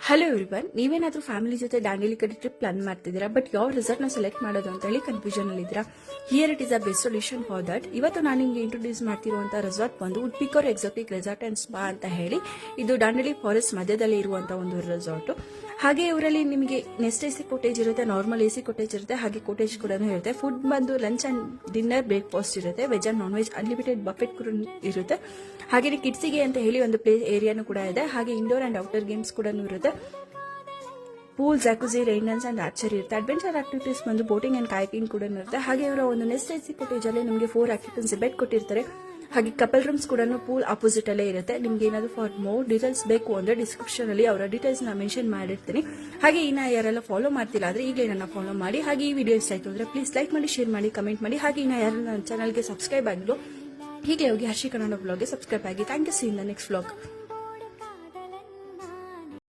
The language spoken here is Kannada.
ಹಲೋ ಎವ್ರಿವನ್, ನೀವೇನಾದ್ರೂ ಫ್ಯಾಮಿಲಿ ಜೊತೆ ದಾಂಡೇಲಿ ಕಡೆ ಟ್ರಿಪ್ ಪ್ಲಾನ್ ಮಾಡ್ತಿದ್ದೀರಾ, ಬಟ್ ಯಾವ ರೆಸಾರ್ಟ್ ನ ಸೆಲೆಕ್ಟ್ ಮಾಡೋದು ಅಂತ ಹೇಳಿ ಕನ್ಫ್ಯೂಷನ್ ಅಲ್ಲಿ ಇದ್ದೀರಾ? Here it is a best solution for that. ಇವತ್ತು ನಾನು ನಿಮಗೆ ಇಂಟ್ರೊಡ್ಯೂಸ್ ಮಾಡ್ತಿರುವಂತಹ ರೆಸಾರ್ಟ್ ಬಂದು ಉಡ್ಪಿಕೋರ್ ಎಕ್ಸಾಟಿಕ್ ರೆಸಾರ್ಟ್ ಅಂಡ್ ಸ್ಪಾ ಅಂತ ಹೇಳಿ. ಇದು ದಾಂಡೇಲಿ ಫಾರೆಸ್ಟ್ ಮಧ್ಯದಲ್ಲಿ ಇರುವಂತಹ ಒಂದು ರೆಸಾರ್ಟ್. ಹಾಗೆ ಇವರಲ್ಲಿ ನಿಮಗೆ ನೆಸ್ಟ್ ಎಸಿ ಕೋಟೇಜ್ ಇರುತ್ತೆ, ನಾರ್ಮಲ್ ಎಸಿ ಕೋಟೇಜ್ ಇರುತ್ತೆ, ಹಾಗೆ ಕೋಟೇಜ್ ಕೂಡ ಇರುತ್ತೆ. ಫುಡ್ ಬಂದು ಲಂಚ್ ಅಂಡ್ ಡಿನ್ನರ್ ಬ್ರೇಕ್ಫಾಸ್ಟ್ ಇರುತ್ತೆ. Veg and non veg unlimited Buffett ಕೂಡ ಇರುತ್ತೆ. ಹಾಗೆ ಕಿಡ್ಸಿಗೆ ಅಂತ ಹೇಳಿ ಒಂದು ಪ್ಲೇ ಏರಿಯಾನು ಕೂಡ ಇದೆ. ಹಾಗೆ ಇಂಡೋರ್ ಅಂಡ್ ಔಟ್ಡೋರ್ ಗೇಮ್ಸ್ ಕೂಡ ಇರುತ್ತೆ. Pool, jacuzzi, rain dance and archery ಇರುತ್ತೆ. ಅಡ್ವೆಂಚರ್ ಆಕ್ಟಿವಿಟೀಸ್ ಬಂದು ಬೋಟಿಂಗ್ ಅಂಡ್ ಕಾಯಕಿಂಗ್ ಕೂಡ ಇರುತ್ತೆ. ಹಾಗೆ ಇವರ ಒಂದು ನೆಸ್ಟ್ ಎಸಿ ಕೋಟೇಜ್ ಅಲ್ಲಿ ನಿಮಗೆ 4 ಆಕ್ಯುಪೆನ್ಸಿ ಬೆಡ್ ಕೊಟ್ಟಿರ್ತಾರೆ. ಹಾಗೆ ಕಪಲ್ ರೂಮ್ಸ್ ಕೂಡ ಪೂಲ್ ಆಪೋಸಿಟ್ ಅಲ್ಲೇ ಇರುತ್ತೆ. ನಿಮ್ಗೆ ಏನಾದ್ರು ಫಾರ್ ಮೋರ್ ಡೀಟೇಲ್ಸ್ ಬೇಕು ಅಂದ್ರೆ ಡಿಸ್ಕ್ರಿಪ್ಷನ್ ಅಲ್ಲಿ ಅವರ ಡೀಟೇಲ್ಸ್ ನ ಮೆನ್ಷನ್ ಮಾಡಿರ್ತೀನಿ. ಹಾಗೆ ಇನ್ನ ಯಾರೆಲ್ಲ ಫಾಲೋ ಮಾಡ್ತಿಲ್ಲ ಅಂದ್ರೆ ಈಗಲೇ ನನ್ನ ಫಾಲೋ ಮಾಡಿ. ಹಾಗೆ ಈ ವಿಡಿಯೋ ಇಷ್ಟ ಆಯ್ತು ಅಂದ್ರೆ ಪ್ಲೀಸ್ ಲೈಕ್ ಮಾಡಿ, ಶೇರ್ ಮಾಡಿ, ಕಮೆಂಟ್ ಮಾಡಿ. ಹಾಗೆ ಇನ್ನ ಯಾರು ನನ್ನ ಚಾನಲ್ಗೆ ಸಬ್ಸ್ಕ್ರೈಬ್ ಆಗಿಲ್ಲ, ಹೀಗೆ ಹೋಗಿ ಹರ್ಷಿ ಕನ್ನಡ ಬ್ಲಾಗ್ಗೆ ಸಬ್ಸ್ಕ್ರೈಬ್ ಆಗಿ. Thank you. See in the next vlog.